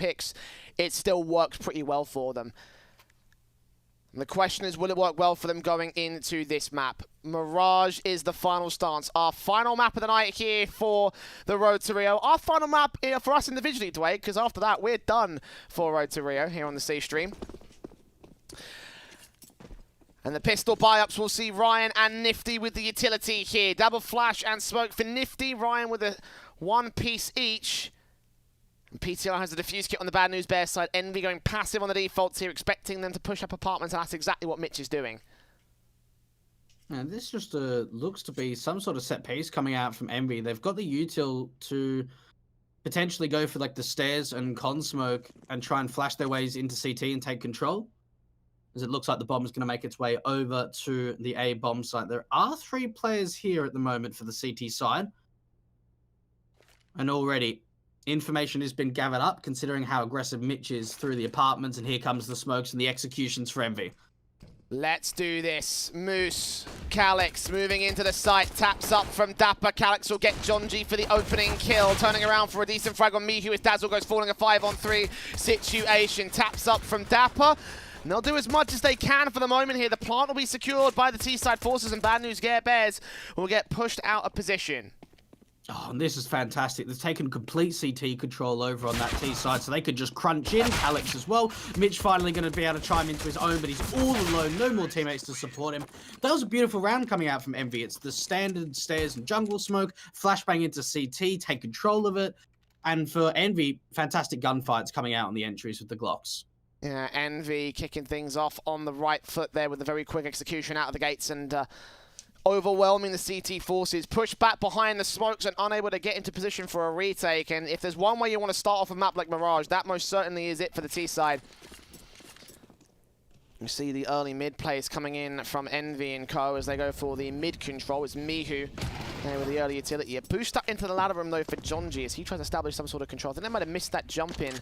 picks, it still works pretty well for them. And the question is, will it work well for them going into this map? Mirage is the final stance. Our final map of the night here for the Road to Rio. Our final map for us individually, Dwayne, because after that, we're done for Road to Rio here on the C stream. And the pistol buy-ups will see Ryan and Nifty with the utility here. Double flash and smoke for Nifty. Ryan with a one piece each. And PTR has a defuse kit on the Bad News Bears side. Envy going passive on the defaults here, expecting them to push up apartments, and that's exactly what Mitch is doing. And this just looks to be some sort of set piece coming out from Envy. They've got the util to potentially go for like the stairs and con smoke and try and flash their ways into CT and take control, as it looks like the bomb is going to make its way over to the A bomb site. There are 3 players here at the moment for the CT side. And already information has been gathered up, considering how aggressive Mitch is through the apartments, and here comes the smokes and the executions for Envy. Let's do this. Moose, Calyx moving into the site, taps up from Dapper. Calyx will get John G for the opening kill, turning around for a decent frag on Mihu as Dazzle goes falling a 5-on-3 situation. Taps up from Dapper. And they'll do as much as they can for the moment here. The plant will be secured by the T-side forces, and Bad News Bears will get pushed out of position. Oh, and this is fantastic. They've taken complete CT control over on that T side, so they could just crunch in. Alex as well. Mitch finally going to be able to chime into his own, but he's all alone. No more teammates to support him. That was a beautiful round coming out from Envy. It's the standard stairs and jungle smoke, flashbang into CT, take control of it. And for Envy, fantastic gunfights coming out on the entries with the Glocks. Yeah, Envy kicking things off on the right foot there with a very quick execution out of the gates, and overwhelming the CT forces, pushed back behind the smokes and unable to get into position for a retake. And if there's one way you want to start off a map like Mirage, that most certainly is it for the T side. You see the early mid plays coming in from Envy and Co as they go for the mid control. It's Mihu there with the early utility. A boost up into the ladder room though for John G as he tries to establish some sort of control. I think they might have missed that jump in.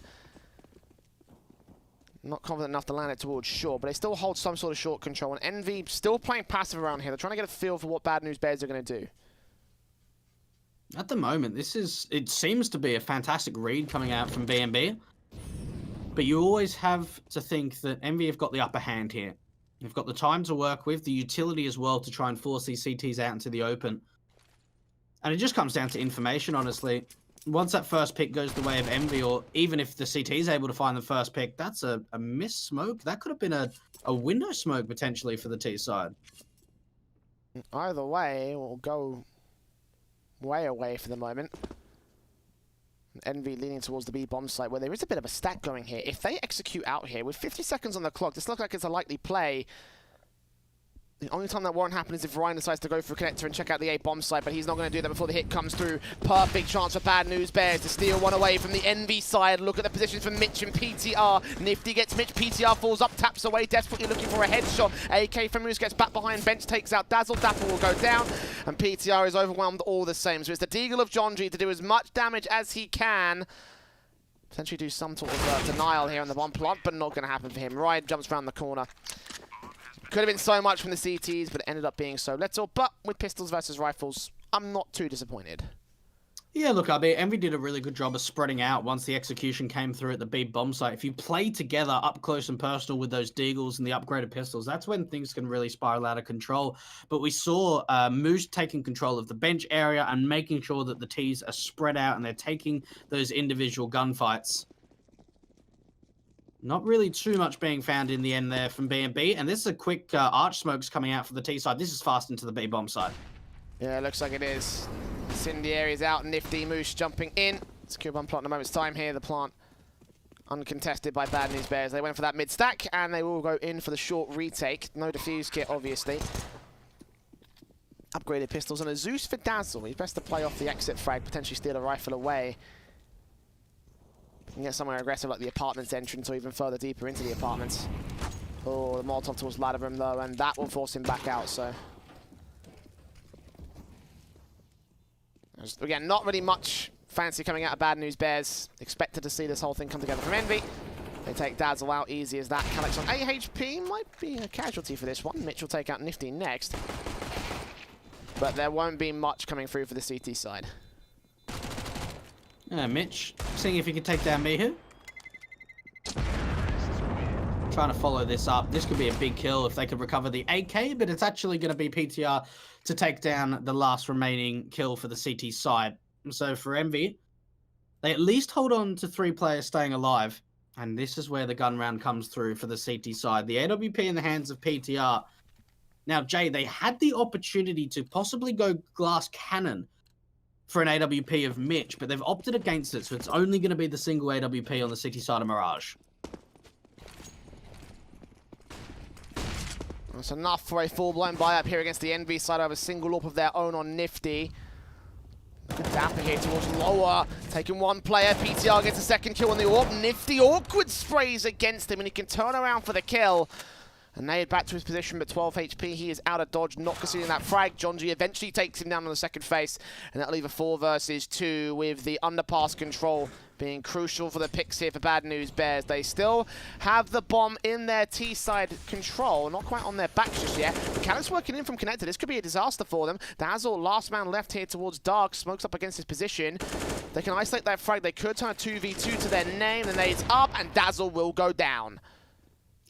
Not confident enough to land it towards short, but they still hold some sort of short control. And Envy still playing passive around here. They're trying to get a feel for what Bad News Bears are going to do. At the moment, it seems to be a fantastic read coming out from BNB. But you always have to think that Envy have got the upper hand here. They've got the time to work with, the utility as well to try and force these CTs out into the open. And it just comes down to information, honestly. Once that first pick goes the way of Envy, or even if the CT is able to find the first pick, that's a missed smoke. That could have been a window smoke, potentially, for the T side. Either way, we'll go way away for the moment. Envy leaning towards the B bomb site, where there is a bit of a stack going here. If they execute out here, with 50 seconds on the clock, this looks like it's a likely play. The only time that won't happen is if Ryan decides to go for a connector and check out the A bomb site, but he's not going to do that before the hit comes through. Perfect chance for Bad News Bears to steal one away from the Envy side. Look at the positions for Mitch and PTR. Nifty gets Mitch, PTR falls up, taps away, desperately looking for a headshot. AK from Moose gets back behind bench, takes out Dazzle. Dapper will go down, and PTR is overwhelmed all the same. So it's the Deagle of John G to do as much damage as he can. Potentially do some sort of denial here on the bomb plant, but not going to happen for him. Ryan jumps around the corner. Could have been so much from the CTs, but it ended up being so little. But with pistols versus rifles, I'm not too disappointed. Yeah, look, I mean, Envy did a really good job of spreading out once the execution came through at the B bomb site. If you play together up close and personal with those Deagles and the upgraded pistols, that's when things can really spiral out of control. But we saw Moose taking control of the bench area and making sure that the Ts are spread out and they're taking those individual gunfights. Not really too much being found in the end there from B&B. And this is a quick arch smokes coming out for the T side. This is fast into the B bomb side. Yeah, it looks like it is. Incendiary is out. Nifty Moose jumping in. Secure bomb plant in a moment's time here. The plant uncontested by Bad News Bears. They went for that mid stack and they will go in for the short retake. No defuse kit, obviously. Upgraded pistols and a Zeus for Dazzle. He's best to play off the exit frag, potentially steal a rifle away. And get somewhere aggressive like the apartment's entrance or even further deeper into the apartments. Oh, the Molotov towards ladder room though, and that will force him back out, so. Again, not really much fancy coming out of Bad News Bears. Expected to see this whole thing come together from Envy. They take Dazzle out easy as that. Calyx on AHP might be a casualty for this one. Mitch will take out Nifty next. But there won't be much coming through for the CT side. Mitch, seeing if he can take down Mihu. trying to follow this up. This could be a big kill if they could recover the AK, but it's actually going to be PTR to take down the last remaining kill for the CT side. So for Envy, they at least hold on to 3 players staying alive, and this is where the gun round comes through for the CT side. The AWP in the hands of PTR. Now, Jay, they had the opportunity to possibly go glass cannon for an AWP of Mitch, but they've opted against it, so it's only going to be the single AWP on the CT side of Mirage. That's enough for a full-blown buy-up here against the NV side of a single AWP of their own on Nifty. Dapper here towards lower, taking one player. PTR gets a second kill on the AWP. Nifty awkward sprays against him, and he can turn around for the kill. And Nade back to his position, but 12 HP. He is out of dodge, not conceding that frag. John G eventually takes him down on the second face, and that'll leave a 4 versus 2 with the underpass control being crucial for the picks here for Bad News Bears. They still have the bomb in their T-side control, not quite on their backs just yet. Mechanics working in from connector. This could be a disaster for them. Dazzle, last man left here towards Dark, smokes up against his position. They can isolate that frag. They could turn a 2v2 to their name. The nade's up, and Dazzle will go down.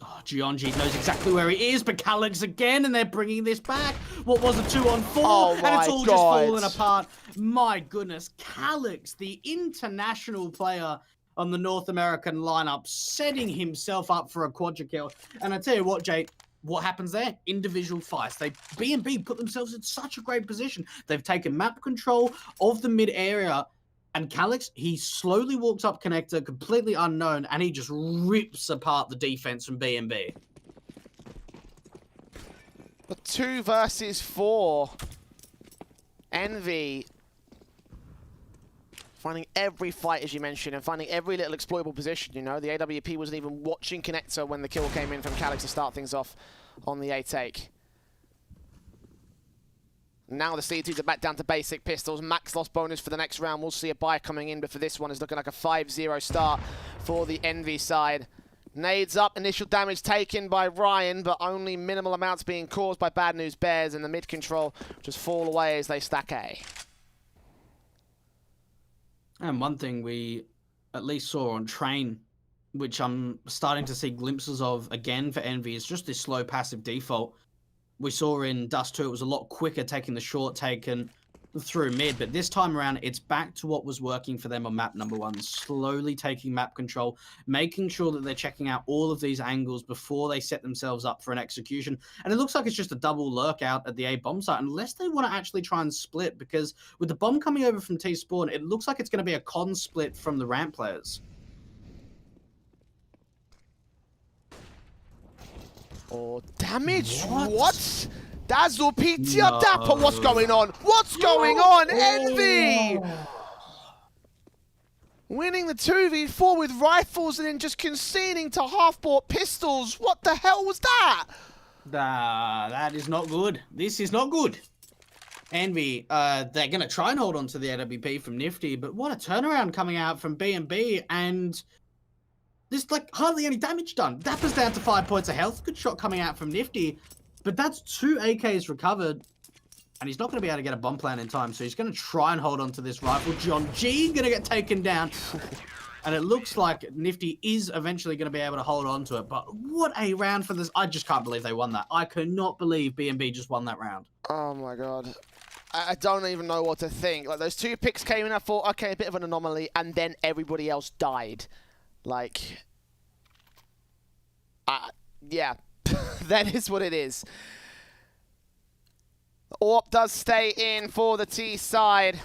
Oh, Gionji knows exactly where he is, but Calyx again, and they're bringing this back. What was a 2-on-4? Oh and it's all God. just falling apart. My goodness, Calyx, the international player on the North American lineup, setting himself up for a quadra kill. And I tell you what, Jay, what happens there? Individual fights. B&B put themselves in such a great position. They've taken map control of the mid area. And Calyx, he slowly walks up connector, completely unknown, and he just rips apart the defense from B&B. The 2 versus 4. Envy finding every fight, as you mentioned, and finding every little exploitable position, you know. The AWP wasn't even watching connector when the kill came in from Calyx to start things off on the A take. Now the C2s are back down to basic pistols. Max loss bonus for the next round. We'll see a buy coming in, but for this one, it's looking like a 5-0 start for the Envy side. Nades up, initial damage taken by Ryan, but only minimal amounts being caused by Bad News Bears, and the mid control just fall away as they stack A. And one thing we at least saw on Train, which I'm starting to see glimpses of again for Envy, is just this slow passive default. We saw in Dust 2, it was a lot quicker taking the short take and through mid, but this time around, it's back to what was working for them on map number 1, slowly taking map control, making sure that they're checking out all of these angles before they set themselves up for an execution. And it looks like it's just a double lurk out at the A bomb site, unless they want to actually try and split, because with the bomb coming over from T-Spawn, it looks like it's going to be a con split from the ramp players. Oh, damage? What? Dazzle, PTR, Dapper, what's going on? What's going on? Envy! Winning the 2v4 with rifles and then just conceding to half-bought pistols. What the hell was that? That is not good. This is not good. Envy, they're going to try and hold on to the AWP from Nifty, but what a turnaround coming out from B&B, and there's like hardly any damage done. Dapper's down to 5 points of health. Good shot coming out from Nifty. But that's 2 AKs recovered. And he's not going to be able to get a bomb plant in time. So he's going to try and hold on to this rifle. John G going to get taken down. And it looks like Nifty is eventually going to be able to hold on to it. But what a round for this. I just can't believe they won that. I cannot believe B&B just won that round. Oh my God. I don't even know what to think. Like, those 2 picks came in, I thought, okay, a bit of an anomaly. And then everybody else died. Like, yeah, that is what it is. AWP does stay in for the T side.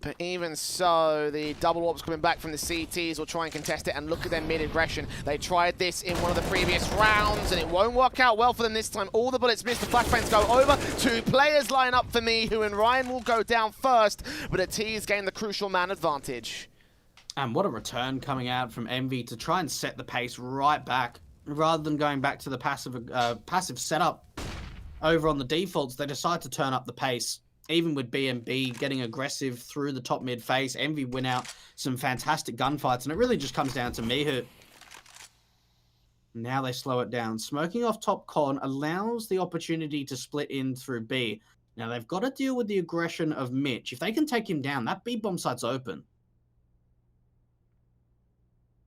But even so, the double AWP's coming back from the CTs will try and contest it, and look at their mid-aggression. They tried this in one of the previous rounds, and it won't work out well for them this time. All the bullets miss, the flashbangs go over. 2 players line up for Mihu, and Ryan will go down first, but the T's gain the crucial man advantage. And what a return coming out from Envy to try and set the pace right back. Rather than going back to the passive setup over on the defaults, they decide to turn up the pace. Even with B&B getting aggressive through the top mid face, Envy win out some fantastic gunfights, and it really just comes down to Mihu. Now they slow it down. Smoking off top con allows the opportunity to split in through B. Now they've got to deal with the aggression of Mitch. If they can take him down, that B bomb site's open.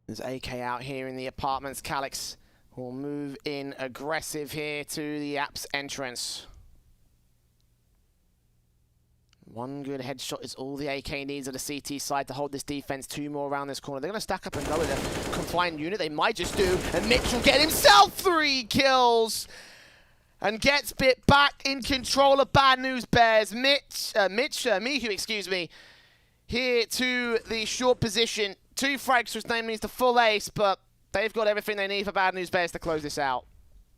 There's AK out here in the apartments. Calyx will move in aggressive here to the app's entrance. One good headshot is all the AK needs of the CT side to hold this defense. Two more around this corner. They're going to stack up and go with a confined unit. They might just do. And Mitch will get himself 3 kills. And gets bit back in control of Bad News Bears. Mihu, excuse me, here to the short position. 2 frags, which name needs the full ace, but they've got everything they need for Bad News Bears to close this out.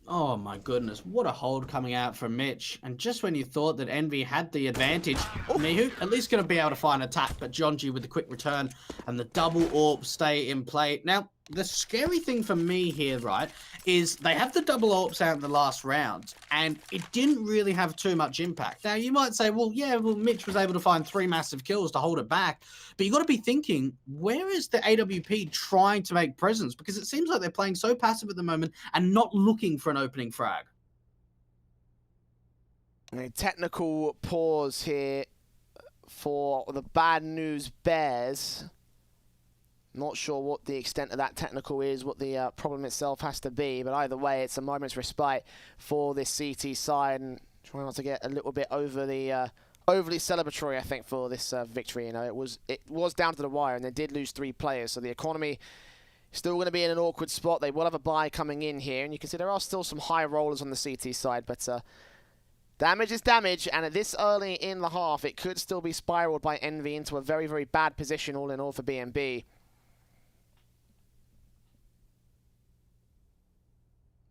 Oh my goodness, what a hold coming out from Mitch. And just when you thought that Envy had the advantage, Mihu at least going to be able to find an attack, but Jonji with the quick return and the double AWP stay in play. Now, the scary thing for me here, right, is they have the double AWPs out in the last round, and it didn't really have too much impact. Now, you might say, well, yeah, well, Mitch was able to find 3 massive kills to hold it back, but you got to be thinking, where is the AWP trying to make presence? Because it seems like they're playing so passive at the moment and not looking for an opening frag. A technical pause here for the Bad News Bears. Not sure what the extent of that technical is, what the problem itself has to be, but either way, it's a moment's respite for this CT side, and trying not to get a little bit over the overly celebratory, I think, for this victory. You know, it was down to the wire, and they did lose 3 players, so the economy still going to be in an awkward spot. They will have a bye coming in here, and you can see there are still some high rollers on the CT side, but damage is damage, and at this early in the half, it could still be spiraled by Envy into a very, very bad position all in all for BNB.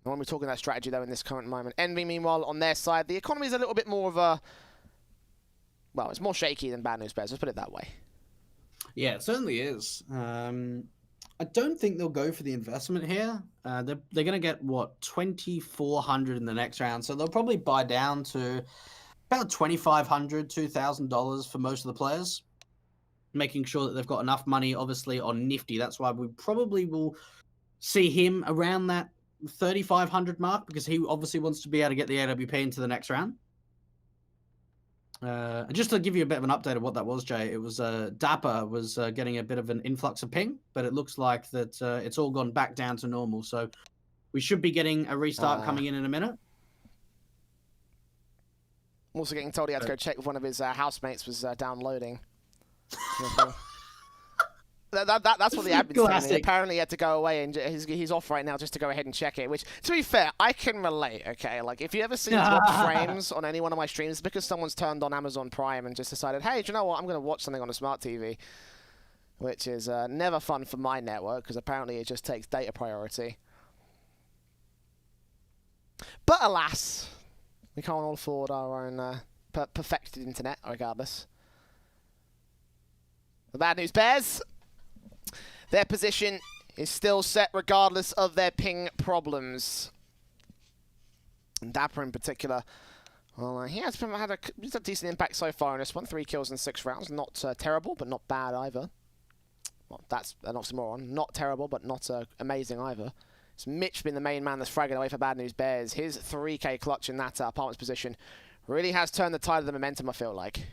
I want to be talking about strategy, though, in this current moment. Envy, meanwhile, on their side, the economy is a little bit more of a... Well, it's more shaky than Bad News Bears, let's put it that way. Yeah, it certainly is. I don't think they'll go for the investment here. They're going to get, what, 2,400 in the next round, so they'll probably buy down to about $2,500, $2,000 for most of the players, making sure that they've got enough money, obviously, on Nifty. That's why we probably will see him around that 3,500 mark, because he obviously wants to be able to get the AWP into the next round. Just to give you a bit of an update of what that was, Jay, it was Dapper was getting a bit of an influx of ping, but it looks like that it's all gone back down to normal. So we should be getting a restart coming in a minute. Also getting told he had to go check if one of his housemates was downloading. That's what the admin's telling me. Apparently he had to go away, and he's off right now just to go ahead and check it, which, to be fair, I can relate, okay? Like, if you ever see drop frames on any one of my streams, it's because someone's turned on Amazon Prime and just decided, hey, do you know what? I'm going to watch something on a smart TV, which is never fun for my network, because apparently it just takes data priority. But alas, we can't all afford our own perfected internet, regardless. The Bad News Bears, their position is still set regardless of their ping problems. And Dapper in particular, well, he has had a decent impact so far in this one. 3 kills in 6 rounds. Not terrible, but not bad either. Well, that's an oxymoron. Not terrible, but not amazing either. It's Mitch been the main man that's fragging away for Bad News Bears. His 3K clutch in that apartment's position really has turned the tide of the momentum, I feel like.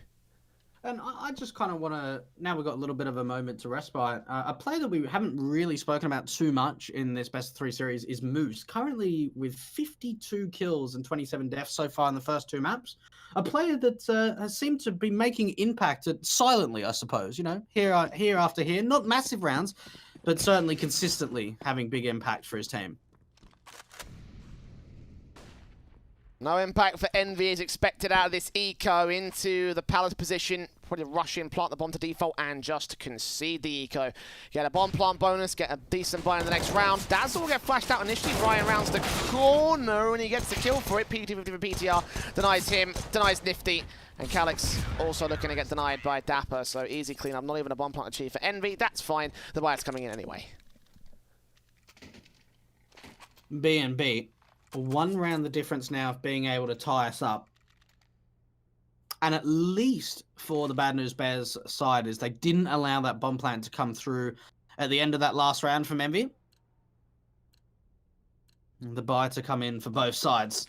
And I just kind of want to, now we've got a little bit of a moment to respite. A player that we haven't really spoken about too much in this best of 3 series is Moose, currently with 52 kills and 27 deaths so far in the first 2 maps. A player that has seemed to be making impact silently, I suppose, you know, here after here. Not massive rounds, but certainly consistently having big impact for his team. No impact for Envy is expected out of this eco into the Palace position. Probably rush in, plant the bomb to default, and just concede the eco. Get a bomb plant bonus, get a decent buy in the next round. Dazzle will get flashed out initially. Ryan rounds the corner, and he gets the kill for it. PT50 for PTR denies him, denies Nifty. And Calyx also looking to get denied by Dapper, so easy cleanup. Not even a bomb plant achieved for Envy. That's fine. The buy's coming in anyway. B&B. 1 round the difference now of being able to tie us up. And at least for the Bad News Bears side is they didn't allow that bomb plant to come through at the end of that last round from Envy. The buy to come in for both sides.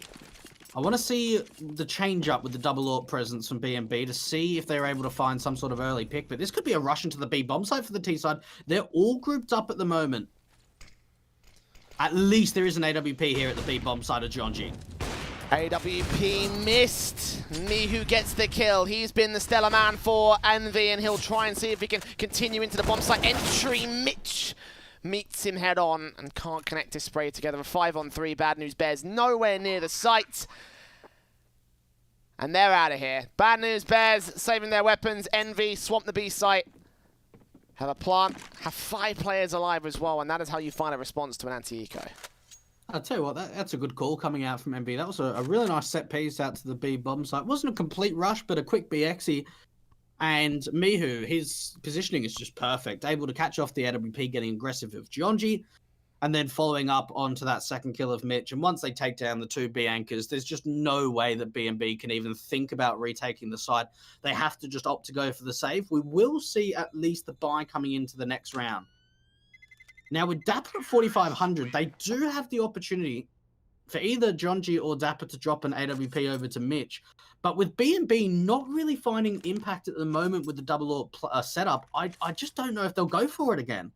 I want to see the change up with the double AWP presence from B&B to see if they're able to find some sort of early pick. But this could be a rush into the B bomb site for the T side. They're all grouped up at the moment. At least there is an AWP here at the B bomb side of Jonji. AWP missed. Mihu gets the kill. He's been the stellar man for Envy, and he'll try and see if he can continue into the bomb site entry. Mitch meets him head on and can't connect his spray together. A 5-on-3. Bad News Bears nowhere near the site. And they're out of here. Bad News Bears saving their weapons. Envy swamp the B site. Have a plant. Have 5 players alive as well. And that is how you find a response to an anti-eco. I'll tell you what, that's a good call coming out from MB. That was a really nice set piece out to the B bomb site. It wasn't a complete rush, but a quick BXy. And Mihu, his positioning is just perfect. Able to catch off the AWP, getting aggressive with Gionji, and then following up onto that second kill of Mitch. And once they take down the 2 B anchors, there's just no way that B&B can even think about retaking the site. They have to just opt to go for the save. We will see at least the buy coming into the next round. Now, with Dapper at 4,500, they do have the opportunity for either Jonji or Dapper to drop an AWP over to Mitch. But with B&B not really finding impact at the moment with the double AWP setup, I just don't know if they'll go for it again.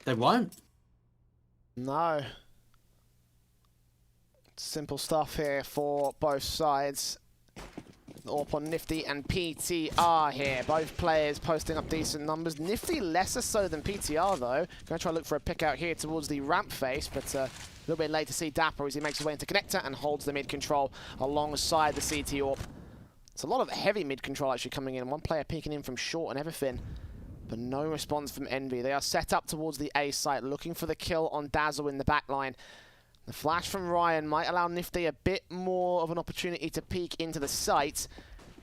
They won't. No. Simple stuff here for both sides. AWP on Nifty and PTR here. Both players posting up decent numbers. Nifty lesser so than PTR though. Going to try to look for a pick out here towards the ramp face, but a little bit late to see Dapper as he makes his way into connector and holds the mid control alongside the CT AWP. It's a lot of heavy mid control actually coming in. One player peeking in from short and everything, but no response from Envy. They are set up towards the A site, looking for the kill on Dazzle in the back line. The flash from Ryan might allow Nifty a bit more of an opportunity to peek into the site.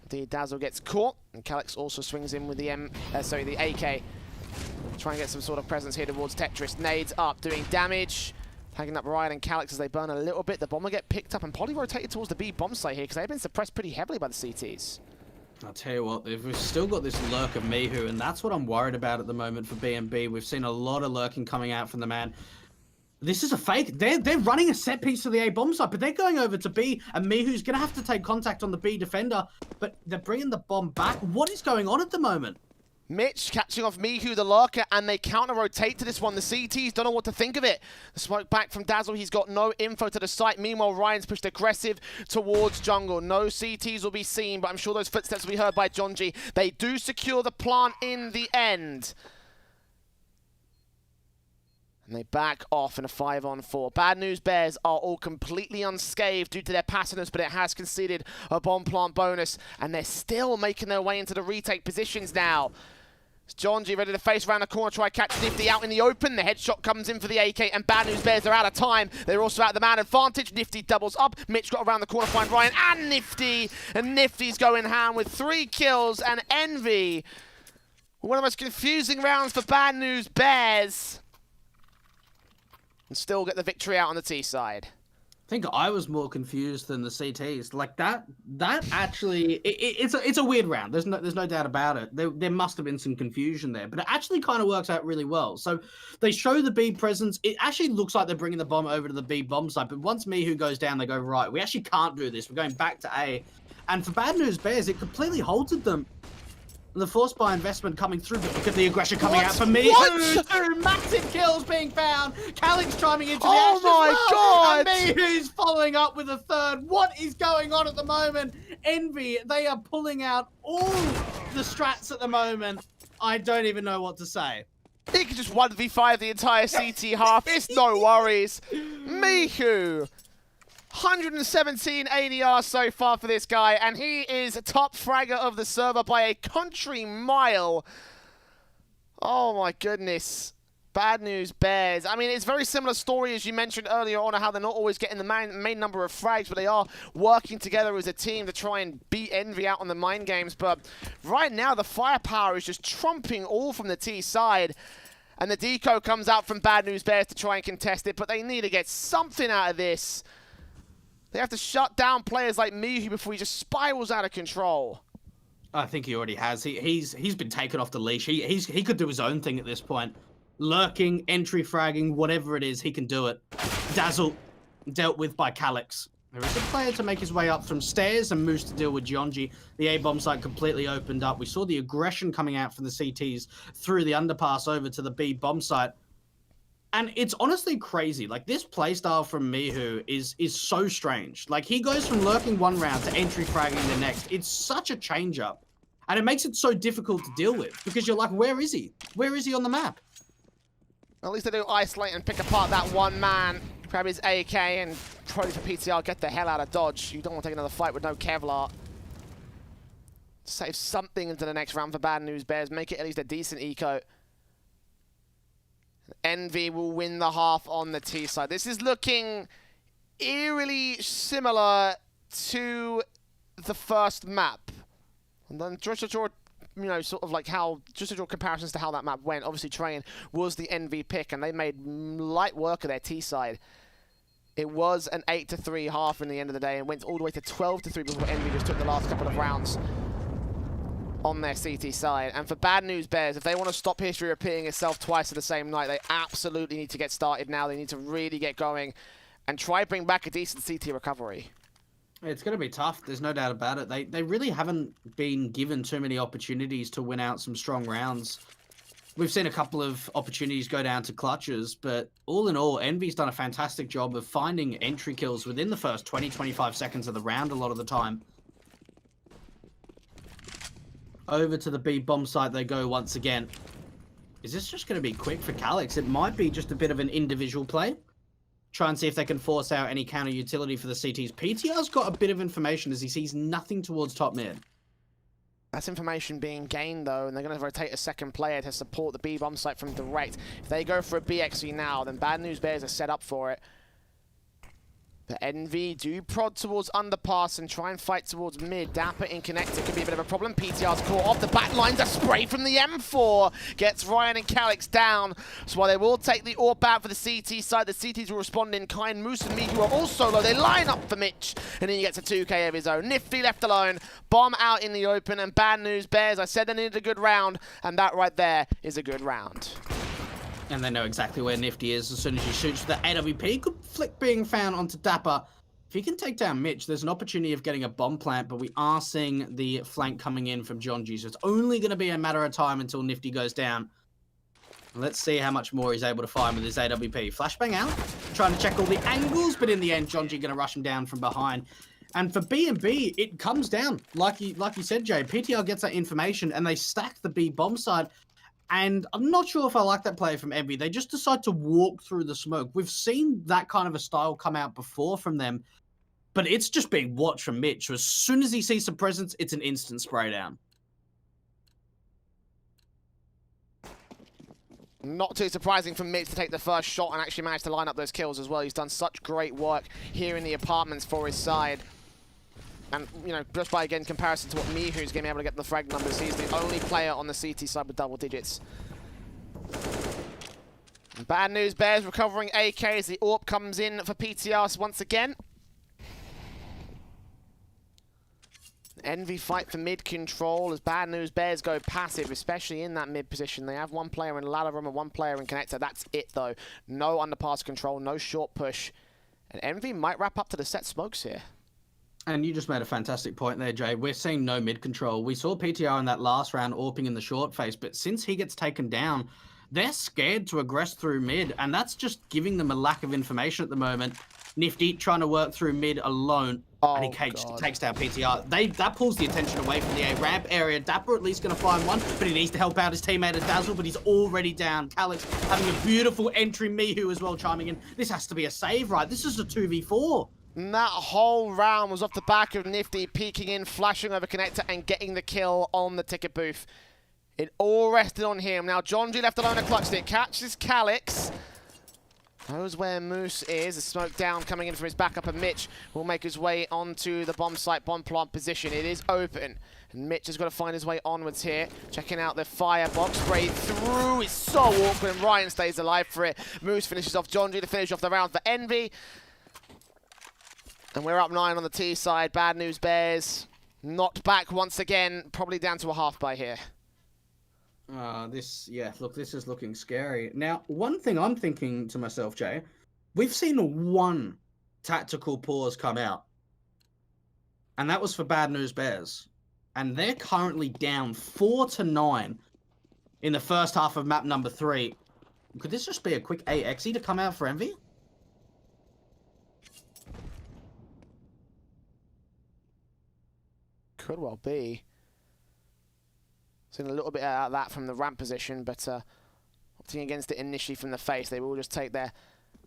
The Dazzle gets caught, and Calix also swings in with the the AK. Try and get some sort of presence here towards Tetris. Nades up, doing damage. Tagging up Ryan and Calix as they burn a little bit. The bomber get picked up and probably rotated towards the B bomb site here because they've been suppressed pretty heavily by the CTs. I'll tell you what, we've still got this lurk of Mihu, and that's what I'm worried about at the moment for B&B. We've seen a lot of lurking coming out from the man. This is a fake. They're running a set piece to the A bomb site, but they're going over to B, and Mihu's going to have to take contact on the B defender, but they're bringing the bomb back. What is going on at the moment? Mitch catching off Mihu, the lurker, and they counter-rotate to this one. The CTs don't know what to think of it. The smoke back from Dazzle. He's got no info to the site. Meanwhile, Ryan's pushed aggressive towards jungle. No CTs will be seen, but I'm sure those footsteps will be heard by Jonji. They do secure the plant in the end. And they back off in a 5-on-4. Bad News Bears are all completely unscathed due to their passiveness, but it has conceded a bomb plant bonus, and they're still making their way into the retake positions now. It's Jonji ready to face around the corner, try to catch Nifty out in the open. The headshot comes in for the AK, and Bad News Bears are out of time. They're also out of the man advantage. Nifty doubles up. Mitch got around the corner, find Ryan and Nifty. And Nifty's going ham with 3 kills, and Envy. One of the most confusing rounds for Bad News Bears. And still get the victory out on the T side. I think I was more confused than the CTs. Like that actually, it's a weird round. There's no doubt about it. There must have been some confusion there, but it actually kind of works out really well. So they show the B presence. It actually looks like they're bringing the bomb over to the B bomb site, but once Mihu goes down, they go, right, we actually can't do this. We're going back to A. And for Bad News Bears, it completely halted them. The force buy investment coming through, but look at the aggression coming out for me. Two massive kills being found. Calix chiming into the action. Oh my god! And me who's following up with a third. What is going on at the moment? Envy, they are pulling out all the strats at the moment. I don't even know what to say. He could just 1v5 the entire CT half. It's no worries. Mihu. 117 ADR so far for this guy, and he is top fragger of the server by a country mile. Oh my goodness. Bad News Bears. I mean, it's a very similar story as you mentioned earlier on, how they're not always getting the main number of frags, but they are working together as a team to try and beat Envy out on the mind games. But right now, the firepower is just trumping all from the T side. And the deco comes out from Bad News Bears to try and contest it, but they need to get something out of this. They have to shut down players like Mihu before he just spirals out of control. I think he already has. He's been taken off the leash. He could do his own thing at this point. Lurking, entry fragging, whatever it is, he can do it. Dazzle, dealt with by Calyx. There is a player to make his way up from stairs and Moose to deal with Gionji. The A bomb site completely opened up. We saw the aggression coming out from the CTs through the underpass over to the B bomb site. And it's honestly crazy. Like, this playstyle from Mihu is so strange. Like, he goes from lurking one round to entry fragging the next. It's such a change up. And it makes it so difficult to deal with because you're like, where is he? Where is he on the map? At least they do isolate and pick apart that one man, grab his AK, and probably for PTR, get the hell out of Dodge. You don't want to take another fight with no Kevlar. Save something into the next round for Bad News Bears. Make it at least a decent eco. Envy will win the half on the T side. This is looking eerily similar to the first map. And then just to draw, you know, sort of like how, just to draw comparisons to how that map went. Obviously, Train was the Envy pick, and they made light work of their T side. It was an 8-3 half in the end of the day, and went all the way to 12-3 before Envy just took the last couple of rounds on their CT side. And for Bad News Bears, if they want to stop history repeating itself twice at the same night, they absolutely need to get started now. They need to really get going and try bring back a decent CT recovery. It's going to be tough. There's no doubt about it. They really haven't been given too many opportunities to win out some strong rounds. We've seen a couple of opportunities go down to clutches, but all in all, Envy's done a fantastic job of finding entry kills within the first 20-25 seconds of the round a lot of the time. Over to the B bomb site they go once again. Is this just going to be quick for Calyx? It might be just a bit of an individual play. Try and see if they can force out any counter utility for the CTs. PTR's got a bit of information as he sees nothing towards top mid. That's information being gained, though, and they're going to rotate a second player to support the B bomb site from direct. If they go for a BXV now, then Bad News Bears are set up for it. But Envy do prod towards underpass and try and fight towards mid. Dapper in connector could be a bit of a problem. PTR's caught off the back lines. A spray from the M4 gets Ryan and Calyx down. So while they will take the AWP out for the CT side, the CTs will respond in kind. Moose and me, who are also low, they line up for Mitch, and then he gets a 2K of his own. Nifty left alone. Bomb out in the open, and Bad News Bears, I said they needed a good round, and that right there is a good round. And they know exactly where Nifty is as soon as he shoots for the AWP. Good flick being found onto Dapper. If he can take down Mitch, there's an opportunity of getting a bomb plant, but we are seeing the flank coming in from Gionji, so it's only going to be a matter of time until Nifty goes down. Let's see how much more he's able to find with his AWP. Flashbang out, trying to check all the angles, but in the end, Gionji going to rush him down from behind. And for B&B, it comes down. Like you said, Jay, PTR gets that information, and they stack the B bomb side. And I'm not sure if I like that play from Envy. They just decide to walk through the smoke. We've seen that kind of a style come out before from them, but it's just being watched from Mitch. So as soon as he sees some presence, it's an instant spray down. Not too surprising for Mitch to take the first shot and actually manage to line up those kills as well. He's done such great work here in the apartments for his side. And, you know, just by, again, comparison to what Mihu's going to be able to get the frag numbers, he's the only player on the CT side with double digits. Bad News Bears recovering AK as the AWP comes in for PTR once again. Envy fight for mid control as Bad News Bears go passive, especially in that mid position. They have one player in ladder room and one player in connector. That's it, though. No underpass control, no short push. And Envy might wrap up to the set smokes here. And you just made a fantastic point there, Jay. We're seeing no mid control. We saw PTR in that last round AWPing in the short face, but since he gets taken down, they're scared to aggress through mid, and that's just giving them a lack of information at the moment. Nifty trying to work through mid alone, and he takes down PTR. That pulls the attention away from the A-ramp area. Dapper at least going to find one, but he needs to help out his teammate at Dazzle, but he's already down. Calyx having a beautiful entry. Mihu as well chiming in. This has to be a save, right? This is a 2v4. And that whole round was off the back of Nifty peeking in, flashing over connector, and getting the kill on the ticket booth. It all rested on him. Now Gionji left alone a clutch stick. Catches Calyx. Knows where Moose is. A smoke down coming in from his backup, and Mitch will make his way onto the bomb site, bomb plant position. It is open, and Mitch has got to find his way onwards here. Checking out the firebox. Spray through. It's so awkward, and Ryan stays alive for it. Moose finishes off Gionji to finish off the round for Envy. And we're up 9 on the T side. Bad News Bears knocked back once again, probably down to a half by here. Look, this is looking scary. Now, one thing I'm thinking to myself, Jay, we've seen one tactical pause come out, and that was for Bad News Bears. And they're currently down 4-9 in the first half of map number 3. Could this just be a quick AXE to come out for Envy? Could well be. Seen a little bit out of that from the ramp position, but opting against it initially from the face. They will just take their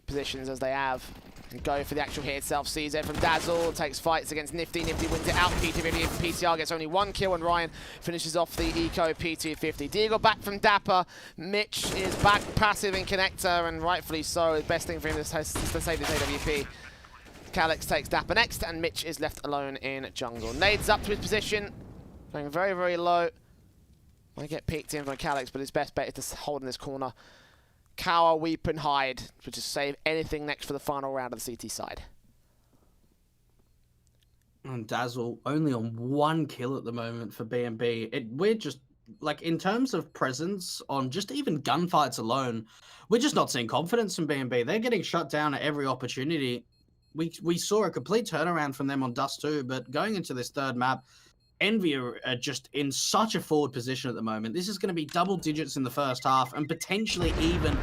positions as they have and go for the actual hit itself. CZ from Dazzle takes fights against Nifty. Nifty wins it out. P250 from PTR gets only 1 kill, and Ryan finishes off the eco P250. Deagle back from Dapper. Mitch is back passive in connector, and rightfully so. The best thing for him is to save this AWP. Calyx takes Dapper next, and Mitch is left alone in jungle. Nades up to his position, going very, very low. Might get peeked in from Calyx, but his best bet is to hold in this corner. Cower, weep, and hide, which is save anything next for the final round of the CT side. And Dazzle only on 1 kill at the moment for BNB. We're just, like, in terms of presence on just even gunfights alone, we're just not seeing confidence in BNB. They're getting shut down at every opportunity. We saw a complete turnaround from them on Dust 2, but going into this third map, Envy are just in such a forward position at the moment. This is going to be double digits in the first half and potentially even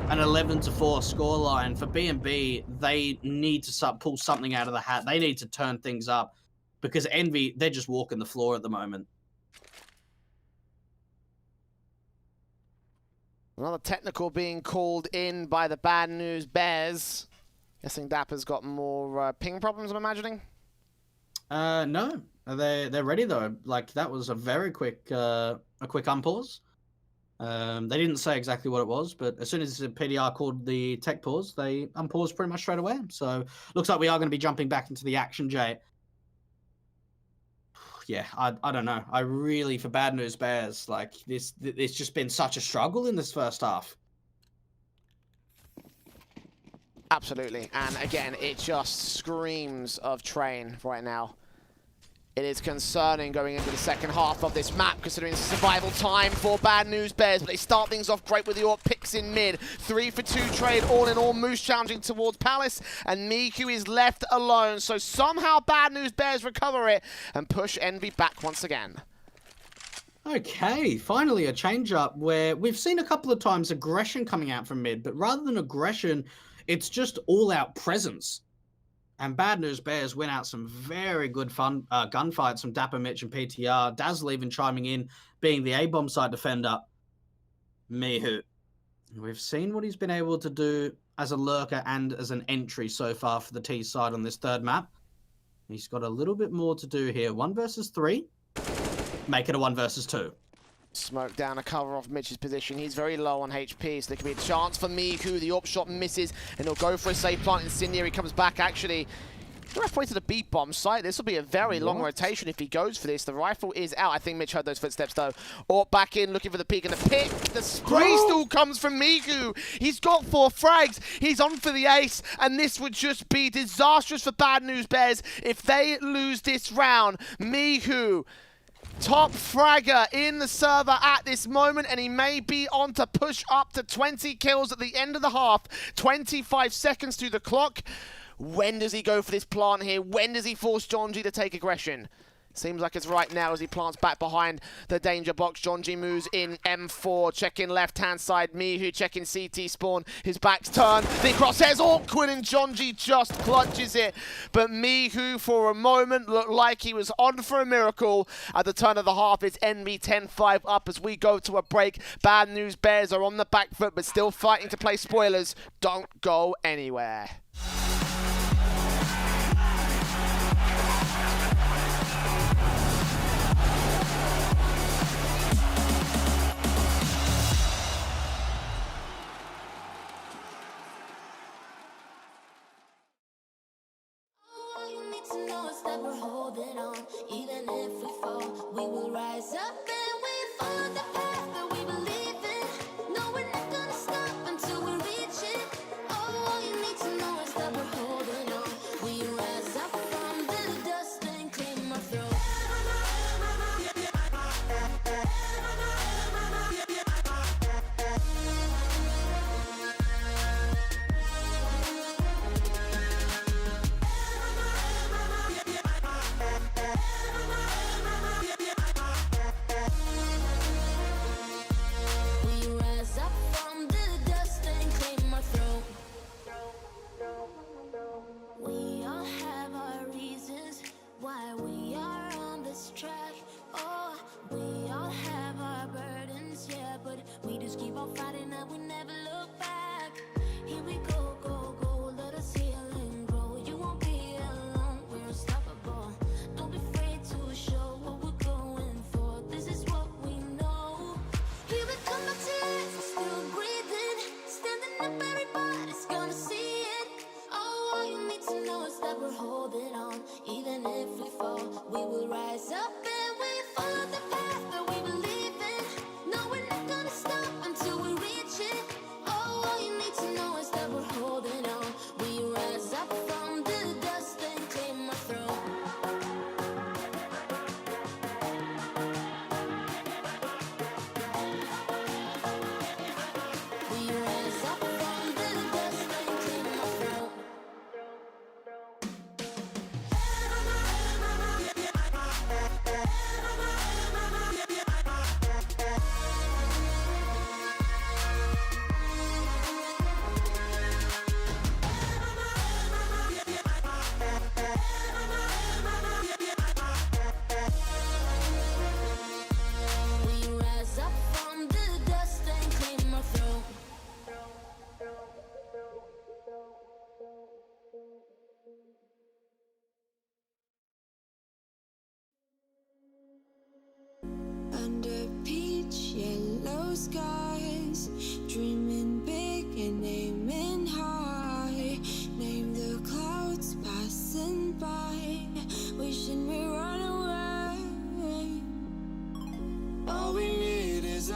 an 11-4 scoreline. For BNB, they need to pull something out of the hat. They need to turn things up because Envy, they're just walking the floor at the moment. Another technical being called in by the Bad News Bears. Guessing Dapper's got more ping problems, I'm imagining? No. They're ready though. Like, that was a very quick unpause. They didn't say exactly what it was, but as soon as the PDR called the tech pause, they unpaused pretty much straight away. So looks like we are going to be jumping back into the action, Jay. Yeah, I don't know. I really, for Bad News Bears, like it's just been such a struggle in this first half. Absolutely, and again, it just screams of train right now. It is concerning going into the second half of this map, considering it's survival time for Bad News Bears, but they start things off great with the AWP picks in mid. 3-for-2 trade, all in all. Moose challenging towards Palace, and Miku is left alone, so somehow Bad News Bears recover it and push Envy back once again. Okay, finally a change-up where we've seen a couple of times aggression coming out from mid, but rather than aggression, it's just all-out presence. And Bad News Bears win out some very good fun gunfights from Dapper, Mitch, and PTR. Dazzle even chiming in, being the A-bomb side defender. Mihu. We've seen what he's been able to do as a lurker and as an entry so far for the T side on this third map. He's got a little bit more to do here. 1 versus 3. Make it a 1 versus 2. Smoke down a cover off Mitch's position. He's very low on HP, so there could be a chance for Miku. The AWP shot misses, and he'll go for a safe plant. Incendiary comes back, actually. Halfway to the B bomb site. This will be a very long rotation if he goes for this. The rifle is out. I think Mitch heard those footsteps, though. AWP back in, looking for the peek and the pick. The spray still comes from Miku. He's got 4 frags. He's on for the ace, and this would just be disastrous for Bad News Bears if they lose this round. Miku, top fragger in the server at this moment, and he may be on to push up to 20 kills at the end of the half. 25 seconds to the clock. When does he go for this plant here? When does he force Jonji to take aggression? Seems like it's right now as he plants back behind the danger box. Jonji moves in M4, checking left-hand side. Mihu checking CT spawn. His back's turned. The crosshair's awkward, and Jonji just clutches it. But Mihu, for a moment, looked like he was on for a miracle. At the turn of the half, it's NB 10-5 up as we go to a break. Bad News Bears are on the back foot, but still fighting to play spoilers. Don't go anywhere. That we're holding on, even if we fall, we will rise up and we follow the path that we believe in. No, we're not gonna stop until we reach it. All you need to know is that we're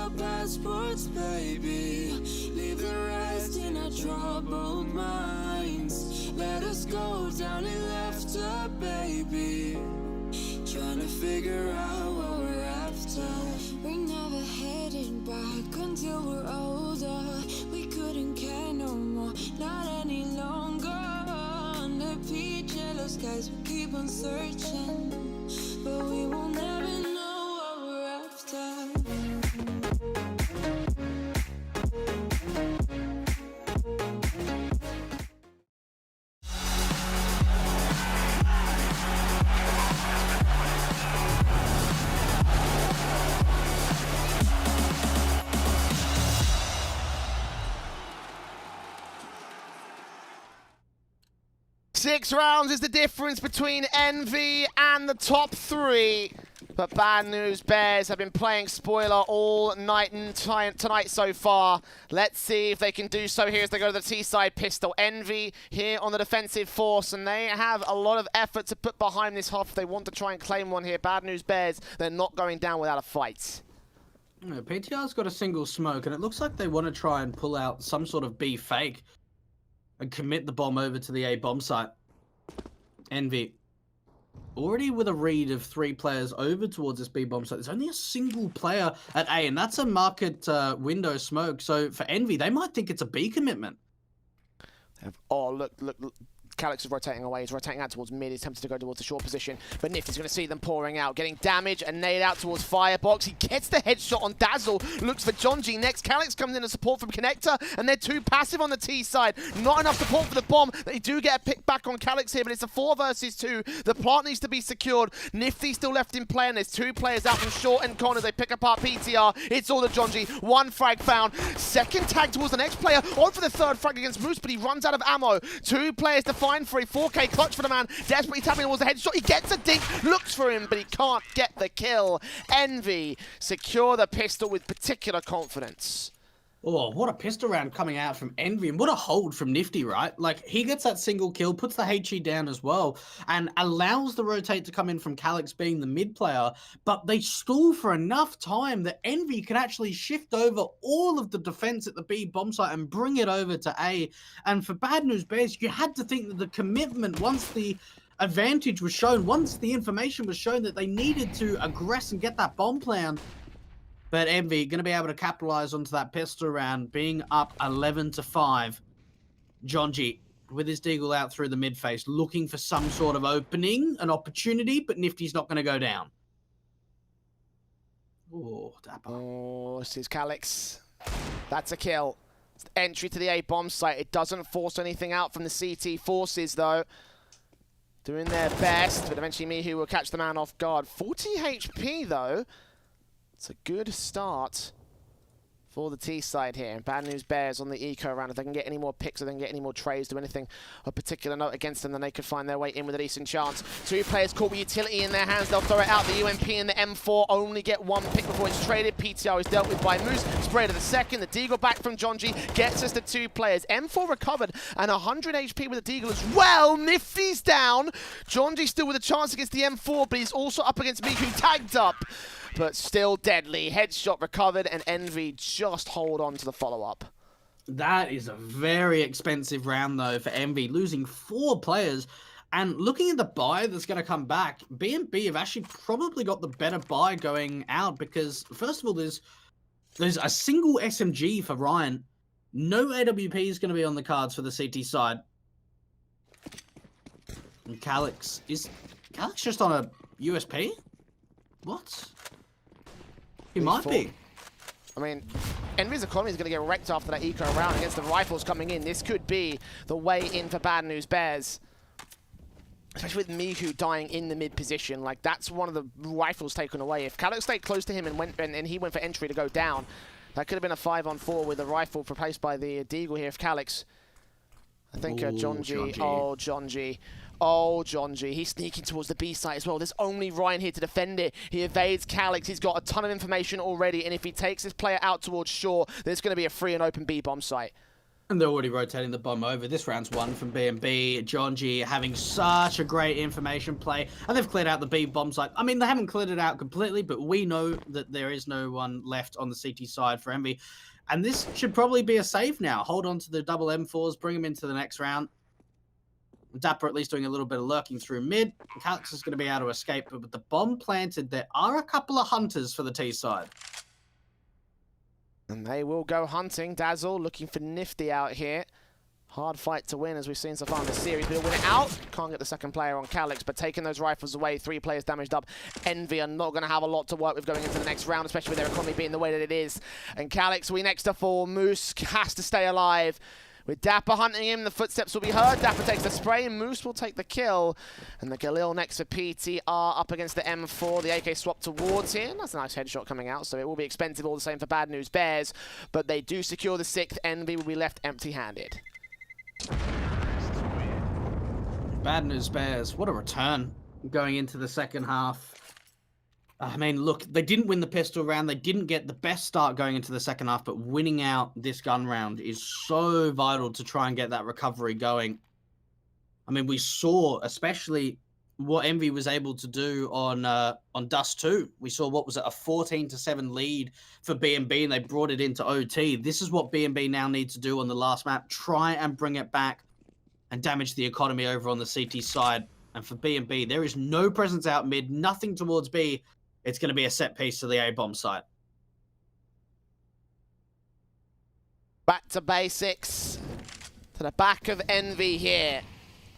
our passports, baby. Leave the rest in our troubled minds. Let us go down in laughter, baby. Trying to figure out what we're after. We're never heading back until we're older. We couldn't care no more, not any longer. Under peach yellow skies, we keep on searching, but we will never know what we're after. 6 rounds is the difference between Envy and the top 3. But Bad News Bears have been playing spoiler all night and tonight so far. Let's see if they can do so here as they go to the T-side pistol. Envy here on the defensive force, and they have a lot of effort to put behind this half if they want to try and claim one here. Bad News Bears, they're not going down without a fight. Yeah, PTR's got a single smoke, and it looks like they want to try and pull out some sort of B fake and commit the bomb over to the A bomb site. Envy already with a read of 3 players over towards this B bomb site. There's only a single player at A, and that's a market window smoke. So for Envy, they might think it's a B commitment. Oh, look. Calyx is rotating away. He's rotating out towards mid. He's tempted to go towards the short position. But Nifty's going to see them pouring out. Getting damage and nade out towards Firebox. He gets the headshot on Dazzle. Looks for John G next. Calyx comes in as support from Connector. And they're too passive on the T side. Not enough support for the bomb. They do get a pick back on Calyx here. But it's a 4 versus 2. The plant needs to be secured. Nifty still left in play. And there's 2 players out from short and corner. They pick apart PTR. It's all the John G. 1 frag found. Second tag towards the next player. On for the 3rd frag against Moose. But he runs out of ammo. 2 players to find for a 4K clutch for the man. Desperately tapping towards the headshot. He gets a dink, looks for him, but he can't get the kill. Envy secure the pistol with particular confidence. Oh, what a pistol round coming out from Envy, and what a hold from Nifty, right? Like, he gets that single kill, puts the HE down as well, and allows the rotate to come in from Calyx being the mid player, but they stall for enough time that Envy can actually shift over all of the defense at the B bomb site and bring it over to A. And for Bad News Bears, you had to think that the commitment, once the advantage was shown, once the information was shown that they needed to aggress and get that bomb plan. But Envy going to be able to capitalize onto that pistol round, being up 11-5. John G with his deagle out through the mid face, looking for some sort of opening, an opportunity, but Nifty's not going to go down. Oh, Dapper. Oh, this is Calyx. That's a kill. It's the entry to the A bomb site. It doesn't force anything out from the CT forces, though. Doing their best, but eventually Mihu will catch the man off guard. 40 HP, though. It's a good start for the T side here. Bad News Bears on the eco round. If they can get any more picks or they can get any more trays, do anything of particular note against them, then they could find their way in with a decent chance. 2 players caught with utility in their hands. They'll throw it out. The UMP and the M4 only get 1 pick before it's traded. PTR is dealt with by Moose. Spray to the second. The Deagle back from John G gets us to 2 players. M4 recovered and 100 HP with the Deagle as well. Nifty's down. John G still with a chance against the M4, but he's also up against Miku, tagged up. But still deadly. Headshot recovered, and Envy just hold on to the follow-up. That is a very expensive round, though, for Envy, losing 4 players. And looking at the buy that's going to come back, B&B have actually probably got the better buy going out because, first of all, there's a single SMG for Ryan. No AWP is going to be on the cards for the CT side. And Calyx, is Calyx just on a USP? What? He might be. I mean, Envy's economy is going to get wrecked after that eco round against the rifles coming in. This could be the way in for Bad News Bears. Especially with Mihu dying in the mid position. Like, that's one of the rifles taken away. If Calyx stayed close to him and he went for entry to go down, that could have been a 5-on-4 with the rifle replaced by the Deagle here. If Calyx, I think John G. Oh, John G. Oh, John G. He's sneaking towards the B site as well. There's only Ryan here to defend it. He evades Calyx. He's got a ton of information already. And if he takes this player out towards shore, there's going to be a free and open B bomb site. And they're already rotating the bomb over. This round's won from B&B. John G having such a great information play. And they've cleared out the B bomb site. I mean, they haven't cleared it out completely, but we know that there is no one left on the CT side for Envy. And this should probably be a save now. Hold on to the double M4s, bring them into the next round. Dapper at least doing a little bit of lurking through mid. Calix is going to be able to escape, but with the bomb planted, there are a couple of hunters for the T side. And they will go hunting. Dazzle looking for Nifty out here. Hard fight to win, as we've seen so far in the series. But he'll win it out. Can't get the second player on Calix, but taking those rifles away, 3 players damaged up. Envy are not going to have a lot to work with going into the next round, especially with their economy being the way that it is. And Calix, we next to 4. Moose has to stay alive. With Dapper hunting him, the footsteps will be heard. Dapper takes the spray, and Moose will take the kill. And the Galil next for PTR up against the M4. The AK swap towards him. That's a nice headshot coming out, so it will be expensive all the same for Bad News Bears. But they do secure the 6th. Envy will be left empty-handed. Bad News Bears, what a return going into the second half. I mean, look, they didn't win the pistol round. They didn't get the best start going into the second half, but winning out this gun round is so vital to try and get that recovery going. I mean, we saw especially what Envy was able to do on Dust 2. We saw, what was it, a 14-7 lead for B&B, and they brought it into OT. This is what B&B now need to do on the last map. Try and bring it back and damage the economy over on the CT side. And for B&B, there is no presence out mid, nothing towards B. It's going to be a set piece to the A-bomb site. Back to basics. To the back of Envy here.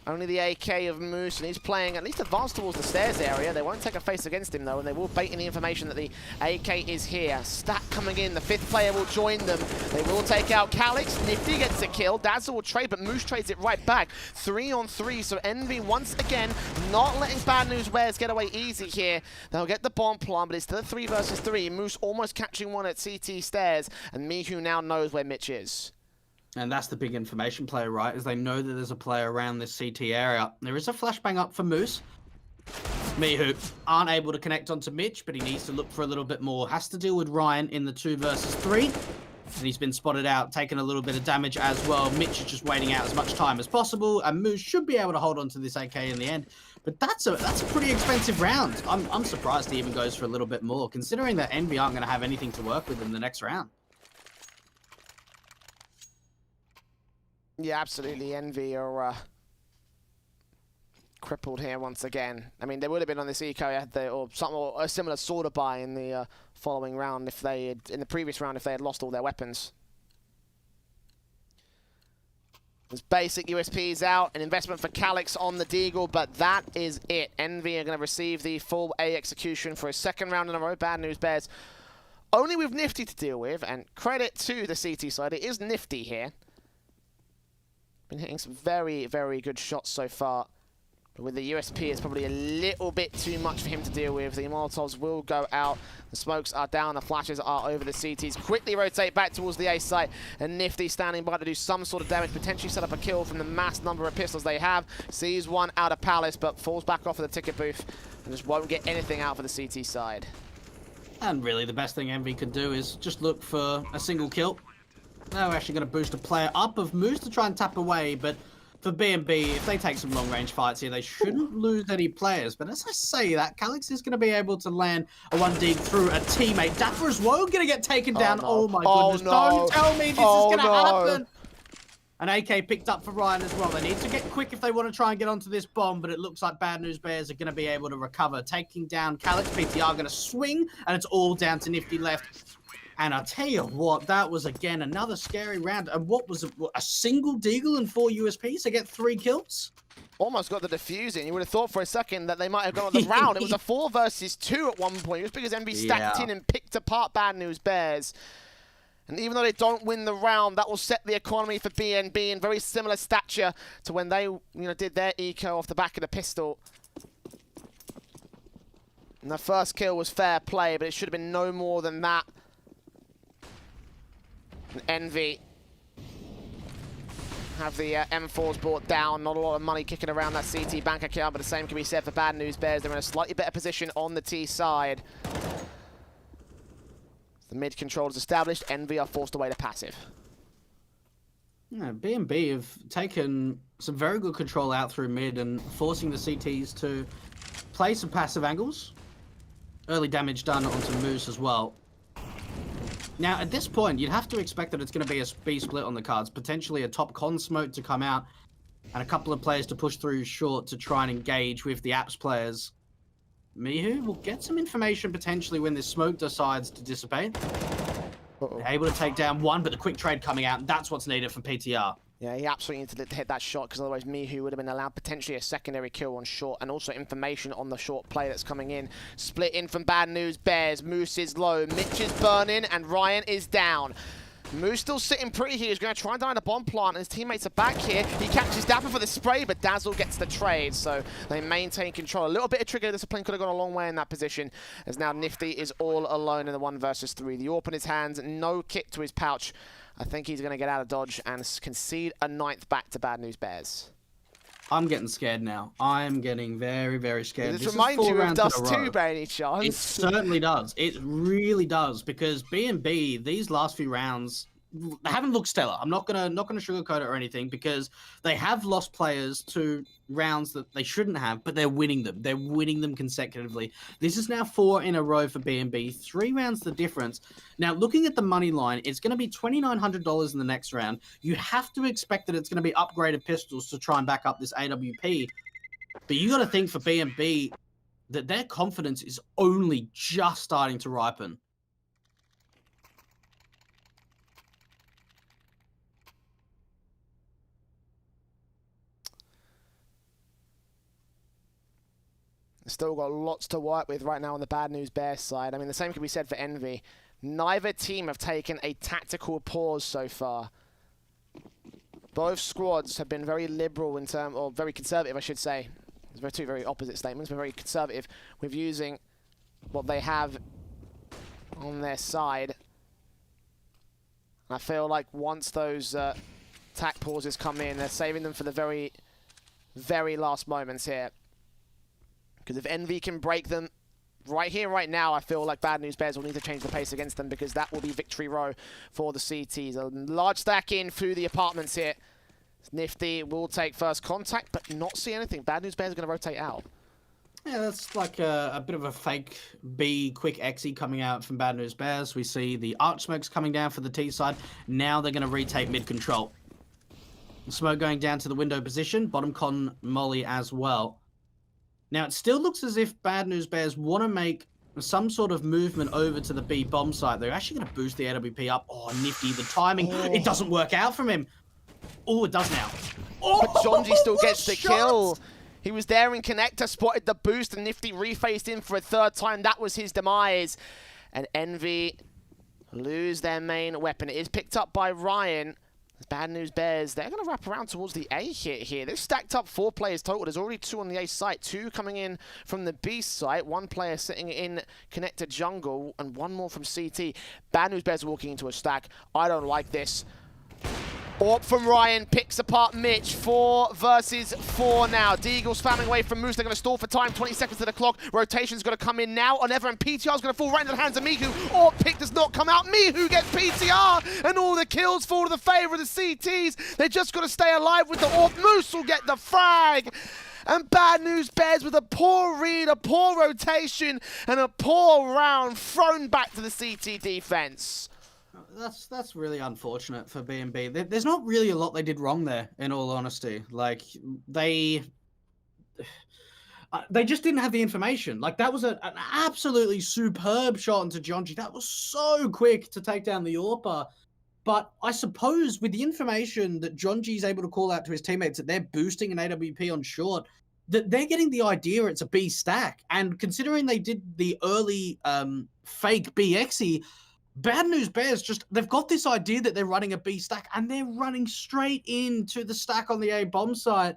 Only the AK of Moose, and he's playing at least advanced towards the stairs area. They won't take a face against him, though, and they will bait in the information that the AK is here. Stack coming in. The 5th player will join them. They will take out Calix. Nifty gets a kill. Dazzle will trade, but Moose trades it right back. 3 on 3, so Envy, once again, not letting Bad News Bears get away easy here. They'll get the bomb plant, but it's still a 3 versus 3. Moose almost catching one at CT stairs, and Mihu now knows where Mitch is. And that's the big information play, right? Is they know that there's a player around this CT area. There is a flashbang up for Moose. Mihu aren't able to connect onto Mitch, but he needs to look for a little bit more. Has to deal with Ryan in the 2 versus 3. And he's been spotted out, taking a little bit of damage as well. Mitch is just waiting out as much time as possible, and Moose should be able to hold on to this AK in the end. But that's a pretty expensive round. I'm surprised he even goes for a little bit more, considering that Envy aren't going to have anything to work with in the next round. Yeah, absolutely. Envy are crippled here once again. I mean, they would have been on this eco had they, or something, or a similar sort of buy in the following round if they had, in the previous round, if they had lost all their weapons. There's basic USPs out, an investment for Calix on the Deagle, but that is it. Envy are going to receive the full A execution for a 2nd round in a row. Bad News Bears only with Nifty to deal with, and credit to the CT side, it is Nifty here. Been hitting some very, very good shots so far. But with the USP, it's probably a little bit too much for him to deal with. The Molotovs will go out. The smokes are down. The flashes are over the CTs. Quickly rotate back towards the A site. And Nifty standing by to do some sort of damage. Potentially set up a kill from the mass number of pistols they have. Sees one out of Palace, but falls back off of the ticket booth. And just won't get anything out for the CT side. And really, the best thing Envy can do is just look for a single kill. They're actually going to boost a player up of Moose to try and tap away, but for B&B, if they take some long-range fights here, they shouldn't lose any players. But as I say that, Calix is going to be able to land a 1D through a teammate. Dapper as well going to get taken down. No. Oh my goodness, no. Don't tell me this is going to happen. An AK picked up for Ryan as well. They need to get quick if they want to try and get onto this bomb, but it looks like Bad News Bears are going to be able to recover. Taking down Calix, PTR going to swing, and it's all down to Nifty left. And I'll tell you what, that was, again, another scary round. And what was it, a single Deagle and 4 USPs to get 3 kills? Almost got the defusing. You would have thought for a second that they might have gone on the round. It was a 4 versus 2 at one point. It was because Envy stacked in and picked apart Bad News Bears. And even though they don't win the round, that will set the economy for B&B in very similar stature to when they did their eco off the back of the pistol. And the first kill was fair play, but it should have been no more than that. Envy have the M4s brought down. Not a lot of money kicking around that CT bank account, but the same can be said for Bad News Bears. They're in a slightly better position on the T side. The mid control is established. Envy are forced away to passive. Yeah, B&B have taken some very good control out through mid and forcing the CTs to play some passive angles. Early damage done onto Moose as well. Now, at this point, you'd have to expect that it's going to be a B split on the cards. Potentially a top con smoke to come out and a couple of players to push through short to try and engage with the apps players. Mihu will get some information potentially when this smoke decides to dissipate. They're able to take down one, but the quick trade coming out, and that's what's needed from PTR. Yeah, he absolutely needed to hit that shot because otherwise Mihu would have been allowed potentially a secondary kill on short and also information on the short play that's coming in. Split in from Bad News Bears. Moose is low. Mitch is burning and Ryan is down. Moose still sitting pretty here. He's going to try and die in the bomb plant, and his teammates are back here. He catches Dapper for the spray, but Dazzle gets the trade, so they maintain control. A little bit of trigger discipline could have gone a long way in that position, as now Nifty is all alone in the 1 versus 3. The AWP in his hands, no kick to his pouch. I think he's going to get out of dodge and concede a 9th back to Bad News Bears. I'm getting scared now. I'm getting very, very scared. Does this remind you of Dust 2 by any chance? It certainly does. It really does, because B&B, these last few rounds, they haven't looked stellar. I'm not gonna sugarcoat it or anything, because they have lost players to rounds that they shouldn't have, but they're winning them. They're winning them consecutively. This is now 4 in a row for B&B. 3 rounds the difference. Now, looking at the money line, it's going to be $2,900 in the next round. You have to expect that it's going to be upgraded pistols to try and back up this AWP. But you got to think for B&B that their confidence is only just starting to ripen. Still got lots to work with right now on the Bad News Bears side. I mean, the same can be said for Envy. Neither team have taken a tactical pause so far. Both squads have been very liberal in terms, or very conservative, I should say. There's two very opposite statements, but very conservative with using what they have on their side. I feel like once those tac pauses come in, they're saving them for the very, very last moments here. Because if Envy can break them right here, right now, I feel like Bad News Bears will need to change the pace against them, because that will be victory row for the CTs. A large stack in through the apartments here. Nifty will take first contact, but not see anything. Bad News Bears are going to rotate out. Yeah, that's like a bit of a fake B quick exie coming out from Bad News Bears. We see the arch smokes coming down for the T side. Now they're going to retake mid control. Smoke going down to the window position. Bottom con molly as well. Now, it still looks as if Bad News Bears want to make some sort of movement over to the B bomb site. They're actually going to boost the AWP up. Oh, Nifty, the timing. Oh. It doesn't work out from him. Oh, it does now. Oh, but Jonji still gets the kill. He was there in connector, spotted the boost, and Nifty refaced in for a 3rd time. That was his demise. And Envy lose their main weapon. It is picked up by Ryan. Bad News Bears, they're going to wrap around towards the A hit here. They've stacked up 4 players total. There's already 2 on the A site, 2 coming in from the B site, 1 player sitting in connected jungle, and 1 more from CT. Bad News Bears are walking into a stack. I don't like this. AWP from Ryan picks apart Mitch. 4 versus 4 now. Deagle's spamming away from Moose. They're going to stall for time. 20 seconds to the clock. Rotation's going to come in now on Ever, and PTR's going to fall right into the hands of Mihu. AWP pick does not come out. Mihu gets PTR, and all the kills fall to the favor of the CTs. They just got to stay alive with the AWP. Moose will get the frag. And Bad News Bears with a poor read, a poor rotation, and a poor round thrown back to the CT defense. That's really unfortunate for B&B. There's not really a lot they did wrong there, in all honesty. Like, they just didn't have the information. Like, that was an absolutely superb shot into Jonji. That was so quick to take down the AWPer. But I suppose with the information that Jonji's able to call out to his teammates that they're boosting an AWP on short, that they're getting the idea it's a B stack. And considering they did the early fake BXE, Bad News Bears they've got this idea that they're running a B stack, and they're running straight into the stack on the A bomb site.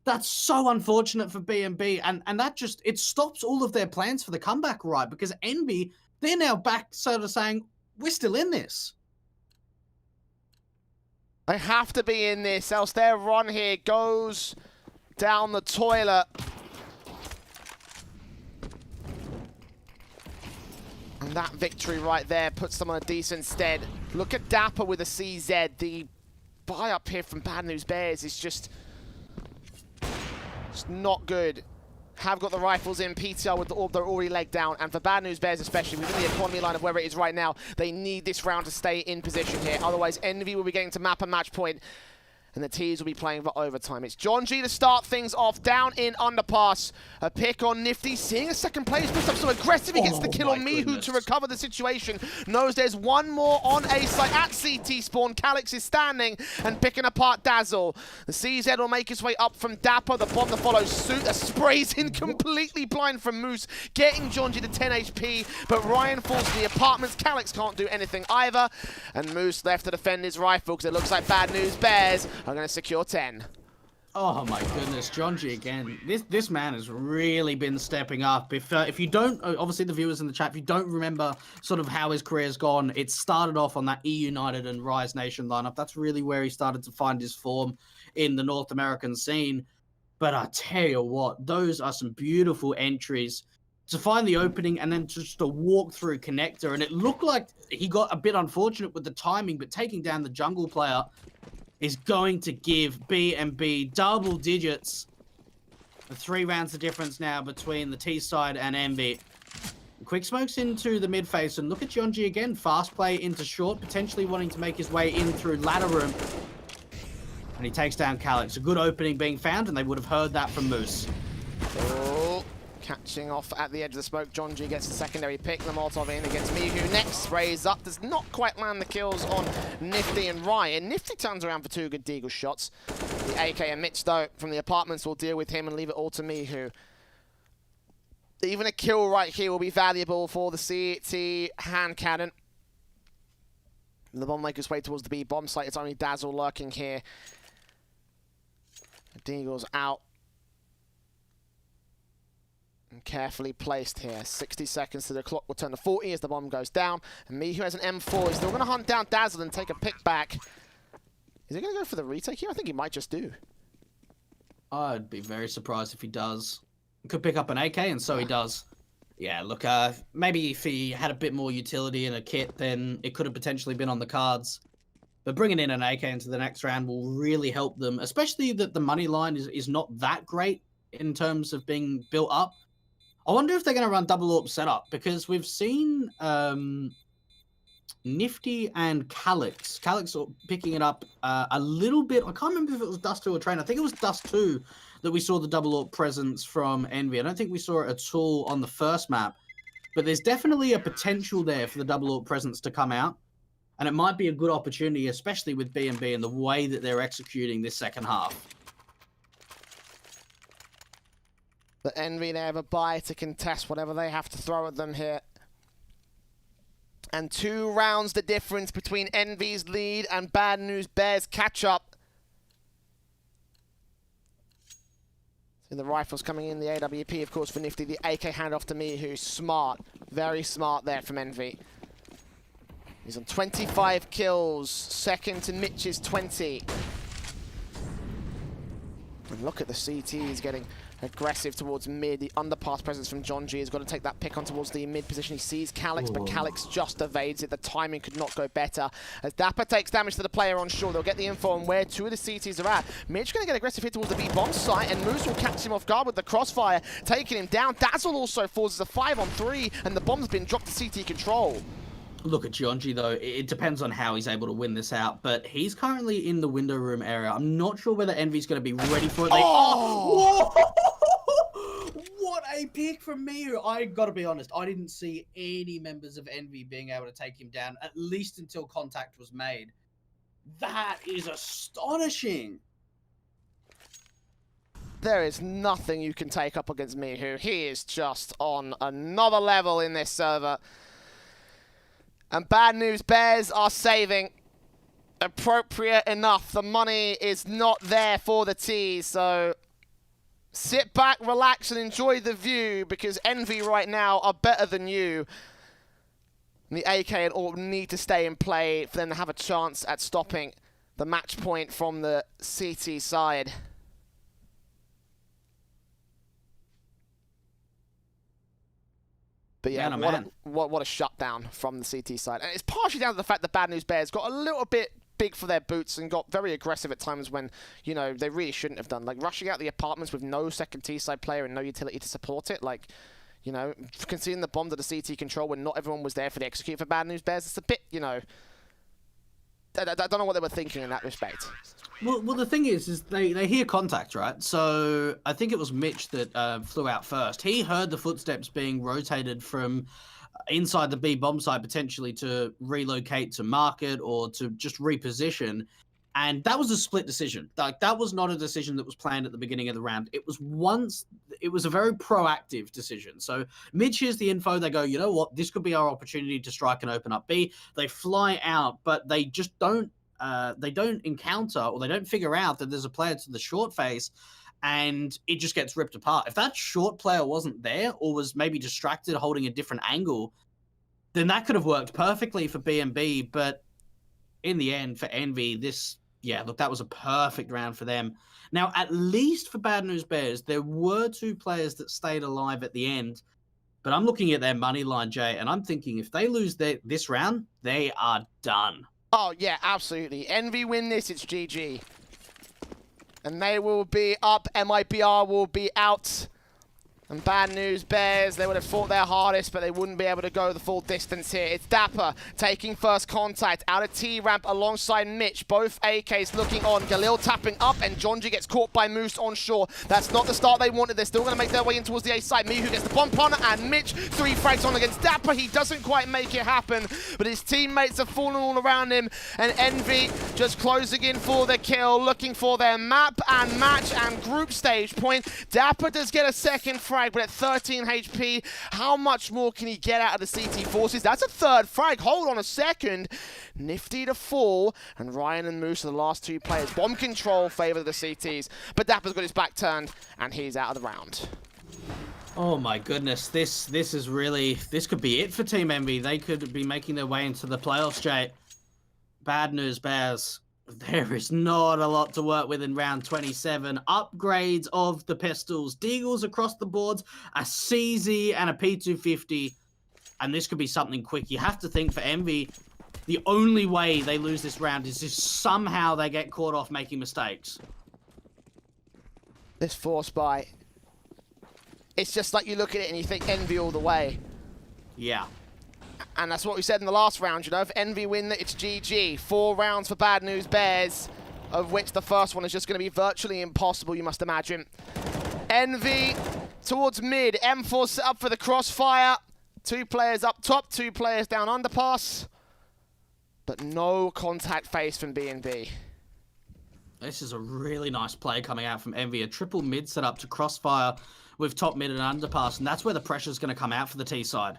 That's so unfortunate for B&B, and that it stops all of their plans for the comeback, right? Because Envy, they're now back sort of saying, we're still in this. They have to be in this, else their run here goes down the toilet. And that victory right there puts them on a decent stead. Look at Dapper with a CZ, the buy up here from Bad News Bears is just not good. Have got the rifles in, PTR with the orb, they're already legged down, and for Bad News Bears especially, within the economy line of where it is right now, they need this round to stay in position here, otherwise Envy will be getting to map a match point, and the T's will be playing for overtime. It's John G to start things off, down in underpass. A pick on Nifty, seeing a second player pushed up so aggressive, he gets the kill on Mihu to recover the situation. Knows there's one more on A site at CT spawn. Calyx is standing and picking apart Dazzle. The CZ will make his way up from Dapper, the bomb that follows suit, sprays in completely blind from Moose, getting John G to 10 HP, but Ryan falls to the apartments. Calyx can't do anything either, and Moose left to defend his rifle because it looks like Bad News Bears are going to secure 10. Oh my goodness, John G again. This man has really been stepping up. If you don't, obviously the viewers in the chat, if you don't remember sort of how his career's gone, it started off on that E United and Rise Nation lineup. That's really where he started to find his form in the North American scene. But I tell you what, those are some beautiful entries to find the opening and then just to walk through connector. And it looked like he got a bit unfortunate with the timing, but taking down the jungle player is going to give B&B double digits. The 3 rounds of difference now between the T side and Envy. Quick smokes into the mid phase, and look at John G again. Fast play into short, potentially wanting to make his way in through ladder room. And he takes down Calyx. A good opening being found, and they would have heard that from Moose. Oh, catching off at the edge of the smoke. John G gets the secondary pick. The Molotov in against Mihu. Next sprays up. Does not quite land the kills on Nifty and Ryan. Nifty turns around for 2 good Deagle shots. The AK and Mitch, though, from the apartments will deal with him and leave it all to Mihu. Even a kill right here will be valuable for the CT hand cannon. The bomb makes its way towards the B bomb site. It's only Dazzle lurking here. Deagle's out. And carefully placed here. 60 seconds to the clock will turn to 40 as the bomb goes down. And Mihu has an M4. He's still going to hunt down Dazzle and take a pick back. Is he going to go for the retake here? I think he might just do. I'd be very surprised if he does. Could pick up an AK, and so he does. Yeah, look, maybe if he had a bit more utility in a kit, then it could have potentially been on the cards. But bringing in an AK into the next round will really help them, especially that the money line is not that great in terms of being built up. I wonder if they're going to run double AWP setup, because we've seen Nifty and Calyx picking it up a little bit. I can't remember if it was Dust 2 or Train. I think it was Dust 2 that we saw the double AWP presence from Envy. I don't think we saw it at all on the first map, but there's definitely a potential there for the double AWP presence to come out. And it might be a good opportunity, especially with B&B and the way that they're executing this second half. The Envy, they have a buy to contest whatever they have to throw at them here. And 2 rounds the difference between Envy's lead and Bad News Bears catch up. So the rifles coming in, the AWP, of course, for Nifty. The AK handoff to me, who's smart. Very smart there from Envy. He's on 25 kills, second to Mitch's 20. And look at the CTs getting aggressive towards mid. The underpass presence from John G has got to take that pick on towards the mid position. He sees Calyx, but Calyx just evades it. The timing could not go better. As Dapper takes damage to the player on shore, they'll get the info on where 2 of the CTs are at. Mitch going to get aggressive here towards the B bomb site, and Moose will catch him off guard with the crossfire, taking him down. Dazzle also falls as a 5-on-3, and the bomb's been dropped to CT control. Look at Gionji, though. It depends on how he's able to win this out, but he's currently in the window room area. I'm not sure whether Envy's going to be ready for it. Oh! What a pick from me. I got to be honest, I didn't see any members of Envy being able to take him down, at least until contact was made. That is astonishing. There is nothing you can take up against Mihu. He is just on another level in this server. And Bad News Bears are saving. Appropriate enough. The money is not there for the T's, so sit back, relax, and enjoy the view, because Envy right now are better than you. And the AK and AWP need to stay in play for them to have a chance at stopping the match point from the CT side. But yeah, what a shutdown from the CT side. And it's partially down to the fact that Bad News Bears got a little bit big for their boots and got very aggressive at times when, you know, they really shouldn't have done. Like, rushing out the apartments with no second T-side player and no utility to support it, like, you know, conceding the bomb to the CT control when not everyone was there for the execute for Bad News Bears, it's a bit, you know, I don't know what they were thinking in that respect. Well, the thing is they hear contact, right? So I think it was Mitch that flew out first. He heard the footsteps being rotated from inside the B bomb site, potentially to relocate to market or to just reposition. And that was a split decision. Like, that was not a decision that was planned at the beginning of the round. It was a very proactive decision. So Mitch hears the info. They go, you know what? This could be our opportunity to strike and open up B. They fly out, but they just don't encounter, or they don't figure out that there's a player to the short face, and it just gets ripped apart. If that short player wasn't there, or was maybe distracted holding a different angle, then that could have worked perfectly for B&B. But in the end, for Envy, that was a perfect round for them. Now, at least for Bad News Bears, there were 2 players that stayed alive at the end. But I'm looking at their money line, Jay, and I'm thinking if they lose this round, they are done. Oh, yeah, absolutely. Envy win this, it's GG. And they will be up. MIBR will be out. And Bad News Bears, they would have fought their hardest, but they wouldn't be able to go the full distance here. It's Dapper taking first contact out of T-ramp alongside Mitch. Both AKs looking on. Galil tapping up, and Jonji gets caught by Moose on shore. That's not the start they wanted. They're still going to make their way in towards the A side. Mihu gets the bomb planter, and Mitch 3 frags on against Dapper. He doesn't quite make it happen, but his teammates are falling all around him, and Envy just closing in for the kill, looking for their map and match and group stage point. Dapper does get a second frag, but at 13 HP, how much more can he get out of the CT forces? That's a 3rd frag. Hold on a second. Nifty to fall, and Ryan and Moose are the last 2 players. Bomb control favor the CTs, but Dapper's got his back turned, and he's out of the round. Oh my goodness, this could be it for Team Envy. They could be making their way into the playoffs, Jay. Bad News Bears. There is not a lot to work with in round 27. Upgrades of the pistols, deagles across the boards, a CZ and a P250, and this could be something quick. You have to think for Envy, the only way they lose this round is if somehow they get caught off making mistakes. This force buy, it's just like you look at it and you think Envy all the way. Yeah. And that's what we said in the last round, you know, if Envy win, it's GG. 4 rounds for Bad News Bears, of which the first one is just going to be virtually impossible, you must imagine. Envy towards mid. M4 set up for the crossfire. 2 players up top, 2 players down underpass. But no contact face from B&B. This is a really nice play coming out from Envy. A triple mid set up to crossfire with top mid and underpass, and that's where the pressure's going to come out for the T side.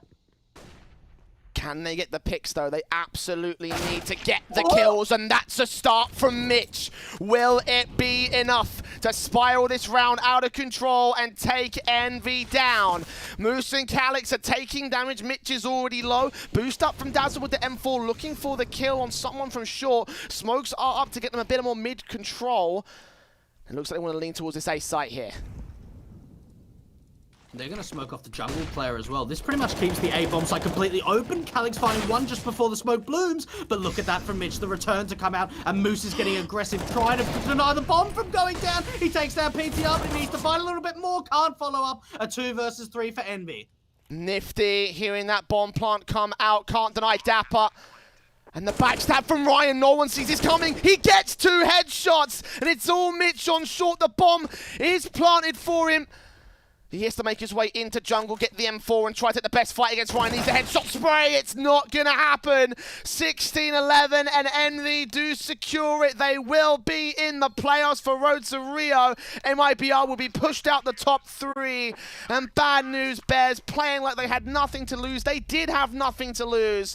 Can they get the picks, though? They absolutely need to get the kills, and that's a start from Mitch. Will it be enough to spiral this round out of control and take Envy down? Moose and Calyx are taking damage. Mitch is already low. Boost up from Dazzle with the M4, looking for the kill on someone from short. Smokes are up to get them a bit more mid-control. It looks like they want to lean towards this A site here. They're going to smoke off the jungle player as well. This pretty much keeps the A-bomb site completely open. Calyx finding one just before the smoke blooms. But look at that from Mitch. The return to come out. And Moose is getting aggressive, trying to deny the bomb from going down. He takes down PTR, but he needs to find a little bit more. Can't follow up. A 2 versus 3 for Envy. Nifty, hearing that bomb plant come out. Can't deny Dapper. And the backstab from Ryan, no one sees this coming. He gets 2 headshots. And it's all Mitch on short. The bomb is planted for him. He has to make his way into jungle, get the M4, and try to take the best fight against Ryan. Needs a headshot spray. It's not going to happen. 16-11, and Envy do secure it. They will be in the playoffs for Road to Rio. MIBR will be pushed out the top 3. And Bad News Bears playing like they had nothing to lose. They did have nothing to lose.